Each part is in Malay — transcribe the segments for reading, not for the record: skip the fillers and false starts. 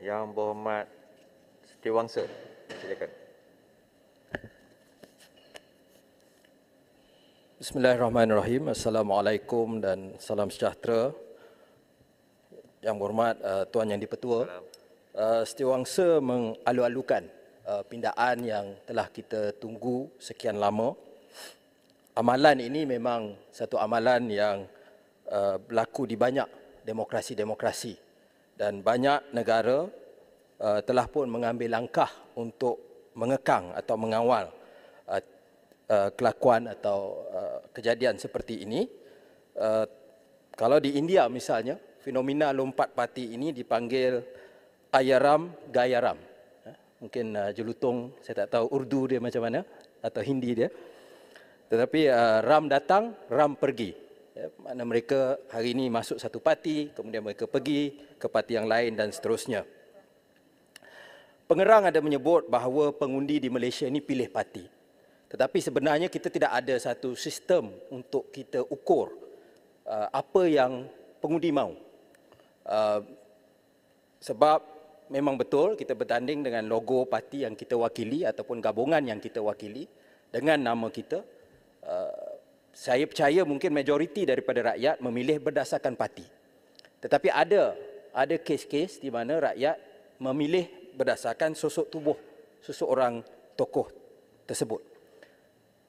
Yang Berhormat Setiawangsa, silakan. Bismillahirrahmanirrahim. Assalamualaikum dan salam sejahtera. Yang berhormat Tuan Yang di-Pertua, Setiawangsa mengalu-alukan pindaan yang telah kita tunggu sekian lama. Amalan ini memang satu amalan yang berlaku di banyak demokrasi-demokrasi dan banyak negara telah pun mengambil langkah untuk mengekang atau mengawal kelakuan atau kejadian seperti ini. Kalau di India misalnya, fenomena lompat parti ini dipanggil ayaram gayaram. Mungkin jelutong, saya tak tahu Urdu dia macam mana atau Hindi dia. Tetapi ram datang, ram pergi. Ya, makna mereka hari ini masuk satu parti, kemudian mereka pergi ke parti yang lain dan seterusnya. Pengerang ada menyebut bahawa pengundi di Malaysia ini pilih parti. Tetapi sebenarnya kita tidak ada satu sistem untuk kita ukur apa yang pengundi mahu. Sebab memang betul kita bertanding dengan logo parti yang kita wakili ataupun gabungan yang kita wakili dengan nama kita. Saya percaya mungkin majoriti daripada rakyat memilih berdasarkan parti. Tetapi ada kes-kes di mana rakyat memilih berdasarkan sosok tubuh seseorang tokoh tersebut.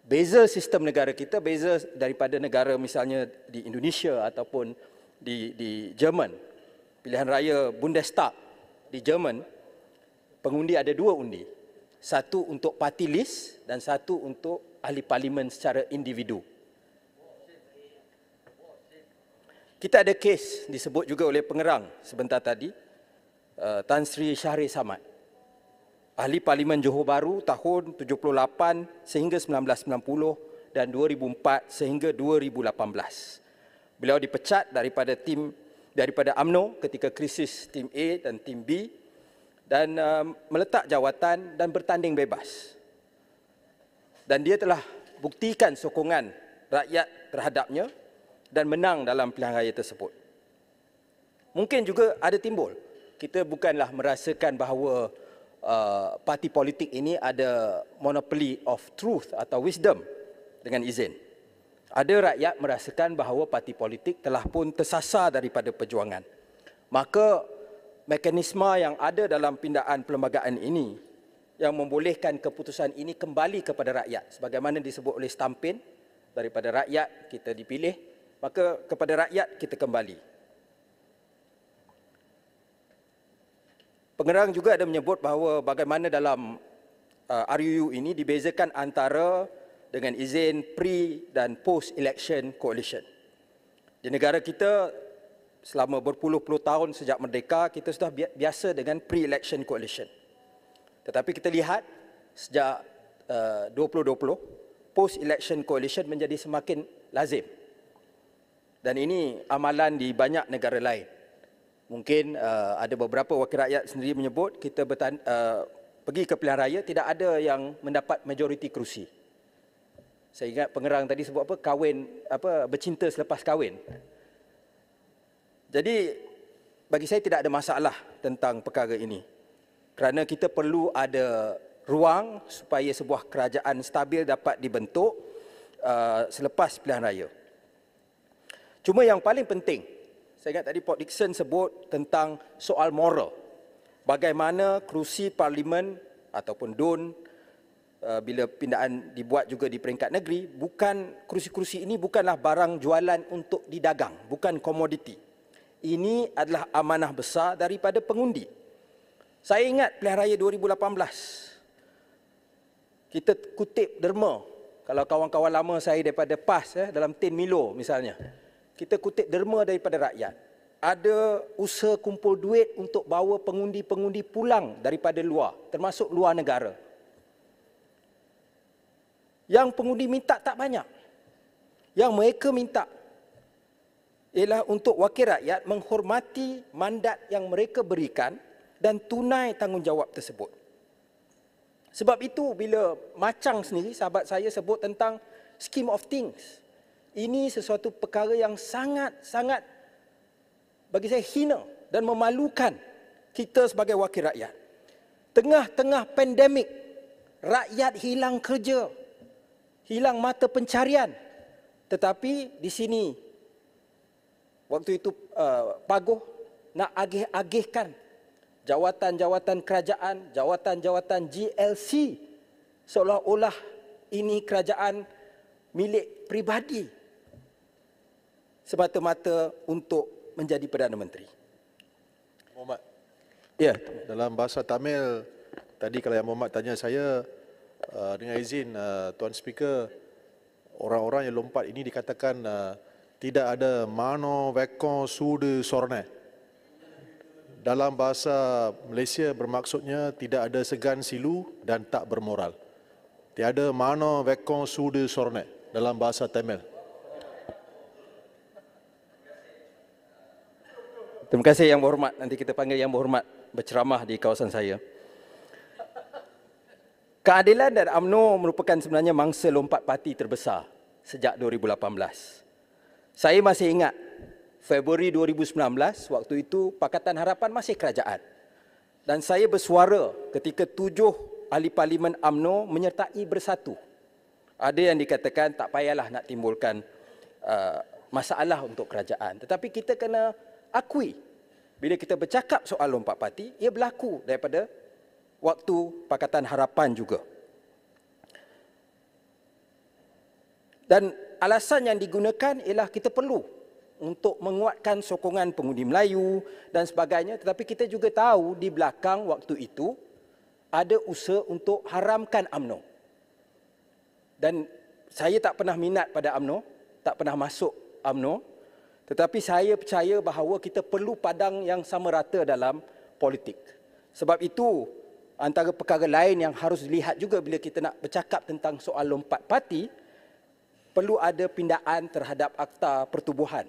Beza sistem negara kita, beza daripada negara misalnya di Indonesia ataupun di Jerman. Pilihan raya Bundestag di Jerman, pengundi ada dua undi. Satu untuk party list dan satu untuk ahli parlimen secara individu. Kita ada kes disebut juga oleh pengerang sebentar tadi, Tan Sri Shahriz Hamad, ahli Parlimen Johor Bahru tahun 78 sehingga 1990 dan 2004 sehingga 2018. Beliau dipecat daripada UMNO ketika krisis tim A dan tim B dan meletak jawatan dan bertanding bebas. Dan dia telah buktikan sokongan rakyat terhadapnya dan menang dalam pilihan raya tersebut. Mungkin juga ada timbul, kita bukanlah merasakan bahawa parti politik ini ada monopoly of truth atau wisdom dengan izin. Ada rakyat merasakan bahawa parti politik telah pun tersasar daripada perjuangan. Maka mekanisme yang ada dalam pindaan perlembagaan ini yang membolehkan keputusan ini kembali kepada rakyat. Sebagaimana disebut oleh Stampin, daripada rakyat kita dipilih, maka kepada rakyat kita kembali. Pengerang juga ada menyebut bahawa bagaimana dalam RUU ini dibezakan antara dengan izin pre dan post election coalition. Di negara kita selama berpuluh-puluh tahun sejak merdeka, kita sudah biasa dengan pre-election coalition. Tetapi kita lihat sejak 2020, post-election coalition menjadi semakin lazim. Dan ini amalan di banyak negara lain. Mungkin ada beberapa wakil rakyat sendiri menyebut kita pergi ke pilihan raya tidak ada yang mendapat majoriti kerusi. Saya ingat pengerang tadi sebut bercinta selepas kahwin. Jadi bagi saya tidak ada masalah tentang perkara ini. Kerana kita perlu ada ruang supaya sebuah kerajaan stabil dapat dibentuk selepas pilihan raya. Cuma yang paling penting, saya ingat tadi Port Dickson sebut tentang soal moral. Bagaimana kerusi parlimen ataupun DUN bila pindaan dibuat juga di peringkat negeri, kerusi-kerusi ini bukanlah barang jualan untuk didagang, bukan komoditi. Ini adalah amanah besar daripada pengundi. Saya ingat pilihan raya 2018. Kita kutip derma. Kalau kawan-kawan lama saya daripada PAS dalam Tin Milo misalnya. Kita kutip derma daripada rakyat. Ada usaha kumpul duit untuk bawa pengundi-pengundi pulang daripada luar, termasuk luar negara. Yang pengundi minta tak banyak. Yang mereka minta ialah untuk wakil rakyat menghormati mandat yang mereka berikan dan tunai tanggungjawab tersebut. Sebab itu bila Macang sendiri, sahabat saya sebut tentang scheme of things. Ini sesuatu perkara yang sangat-sangat bagi saya hina dan memalukan kita sebagai wakil rakyat. Tengah-tengah pandemik, rakyat hilang kerja, hilang mata pencarian. Tetapi di sini, waktu itu Paguh nak agih-agihkan jawatan-jawatan kerajaan, jawatan-jawatan GLC, seolah-olah ini kerajaan milik peribadi semata-mata untuk menjadi Perdana Menteri. Muhammad, Ya, dalam bahasa Tamil, tadi kalau yang Muhammad tanya saya, dengan izin Tuan Speaker, orang-orang yang lompat ini dikatakan tidak ada mano veko sude sorne. Dalam bahasa Malaysia bermaksudnya tidak ada segan silu dan tak bermoral. Tiada mano veko sude sorne dalam bahasa Tamil. terima kasih Yang Berhormat. Nanti kita panggil Yang Berhormat berceramah di kawasan saya. Keadilan dan UMNO merupakan sebenarnya mangsa lompat parti terbesar sejak 2018. Saya masih ingat Februari 2019, waktu itu Pakatan Harapan masih kerajaan. Dan saya bersuara ketika 7 ahli parlimen UMNO menyertai bersatu. Ada yang dikatakan tak payahlah nak timbulkan masalah untuk kerajaan. Tetapi kita kena akui, bila kita bercakap soal lompat parti, ia berlaku daripada waktu Pakatan Harapan juga. Dan alasan yang digunakan ialah kita perlu untuk menguatkan sokongan pengundi Melayu dan sebagainya. Tetapi kita juga tahu di belakang waktu itu ada usaha untuk haramkan UMNO. Dan saya tak pernah minat pada UMNO, tak pernah masuk UMNO. Tetapi saya percaya bahawa kita perlu padang yang sama rata dalam politik. Sebab itu, antara perkara lain yang harus dilihat juga bila kita nak bercakap tentang soal lompat parti, perlu ada pindaan terhadap Akta Pertubuhan.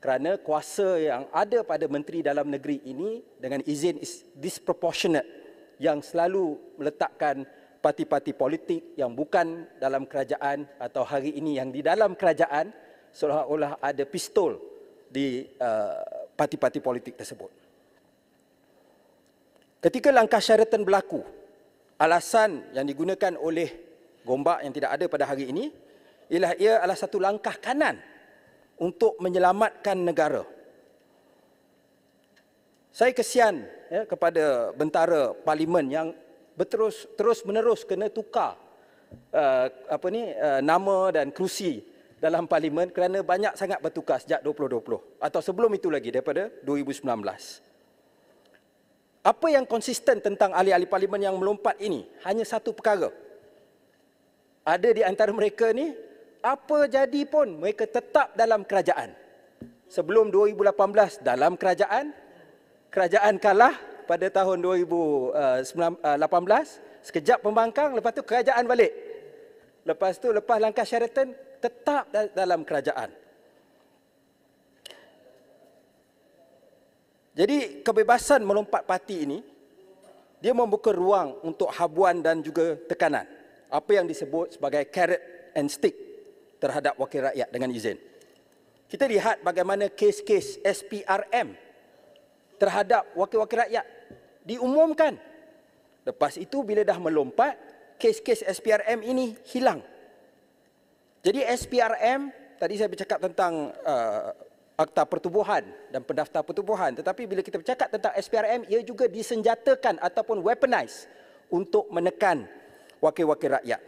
Kerana kuasa yang ada pada Menteri Dalam Negeri ini dengan izin is disproportionate, yang selalu meletakkan parti-parti politik yang bukan dalam kerajaan atau hari ini yang di dalam kerajaan seolah-olah ada pistol di parti-parti politik tersebut. Ketika langkah Sheraton berlaku, alasan yang digunakan oleh Gombak yang tidak ada pada hari ini ialah ia adalah satu langkah kanan untuk menyelamatkan negara. Saya kesian kepada bentara parlimen yang terus-menerus kena tukar nama dan kerusi dalam parlimen kerana banyak sangat bertukar sejak 2020 atau sebelum itu lagi daripada 2019. Apa yang konsisten tentang ahli-ahli parlimen yang melompat ini? Hanya satu perkara. Ada di antara mereka ni, apa jadi pun mereka tetap dalam kerajaan. Sebelum 2018 dalam kerajaan, kerajaan kalah pada tahun 2018, sekejap pembangkang, lepas tu kerajaan balik. Lepas tu, lepas langkah Sheraton, tetap dalam kerajaan. Jadi kebebasan melompat parti ini, dia membuka ruang untuk habuan dan juga tekanan. Apa yang disebut sebagai carrot and stick terhadap wakil rakyat dengan izin. Kita lihat bagaimana kes-kes SPRM terhadap wakil-wakil rakyat diumumkan. Lepas itu bila dah melompat, kes-kes SPRM ini hilang. Jadi SPRM, tadi saya bercakap tentang Akta Pertubuhan dan Pendaftar Pertubuhan. Tetapi bila kita bercakap tentang SPRM, ia juga disenjatakan ataupun weaponize untuk menekan wakil-wakil rakyat.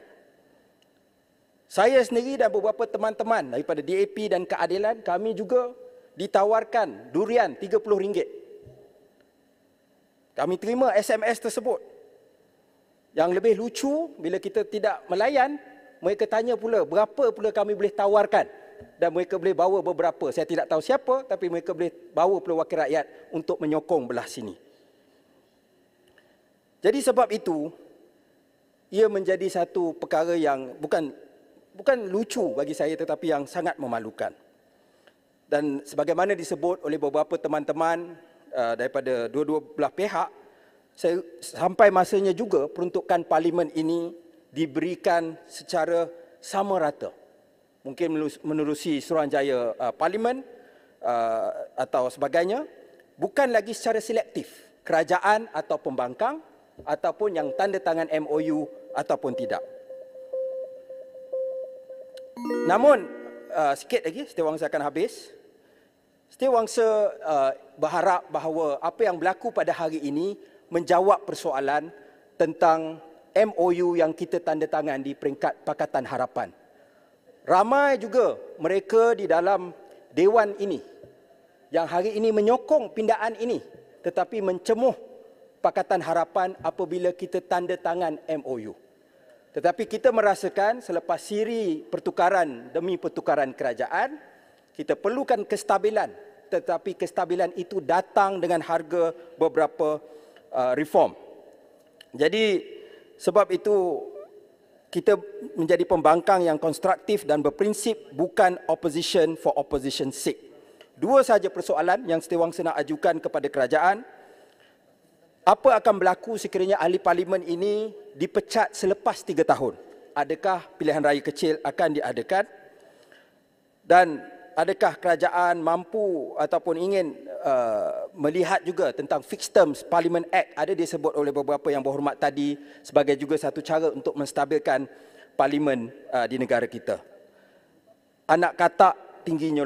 Saya sendiri dan beberapa teman-teman daripada DAP dan Keadilan, kami juga ditawarkan durian RM30. Kami terima SMS tersebut. Yang lebih lucu, bila kita tidak melayan, mereka tanya pula berapa pula kami boleh tawarkan. Dan mereka boleh bawa beberapa, saya tidak tahu siapa, tapi mereka boleh bawa pula wakil rakyat untuk menyokong belah sini. Jadi sebab itu, ia menjadi satu perkara yang bukan lucu bagi saya tetapi yang sangat memalukan. Dan sebagaimana disebut oleh beberapa teman-teman daripada dua-dua belah pihak, sampai masanya juga peruntukan parlimen ini diberikan secara sama rata. Mungkin menerusi Suruhanjaya Parlimen atau sebagainya, bukan lagi secara selektif. kerajaan atau pembangkang ataupun yang tanda tangan MOU ataupun tidak. Namun, sikit lagi Setiawangsa akan habis. Setiawangsa berharap bahawa apa yang berlaku pada hari ini menjawab persoalan tentang MOU yang kita tanda tangan di peringkat Pakatan Harapan. Ramai juga mereka di dalam Dewan ini yang hari ini menyokong pindaan ini tetapi mencemuh Pakatan Harapan apabila kita tanda tangan MOU. Tetapi kita merasakan selepas siri pertukaran demi pertukaran kerajaan, kita perlukan kestabilan. Tetapi kestabilan itu datang dengan harga beberapa reform. Jadi sebab itu kita menjadi pembangkang yang konstruktif dan berprinsip, bukan opposition for opposition sake. Dua sahaja persoalan yang Setiawangsa nak ajukan kepada kerajaan. Apa akan berlaku sekiranya ahli parlimen ini dipecat selepas 3 tahun? Adakah pilihan raya kecil akan diadakan? Dan adakah kerajaan mampu ataupun ingin melihat juga tentang Fixed Terms Parliament Act, ada disebut oleh beberapa yang berhormat tadi sebagai juga satu cara untuk menstabilkan parlimen di negara kita. Anak katak tingginya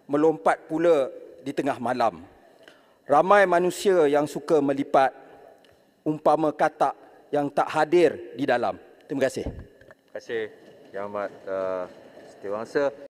melompat pula di tengah malam. Ramai manusia yang suka melipat, umpama katak yang tak hadir di dalam. Terima kasih. Terima kasih, Yang Amat Setiawangsa.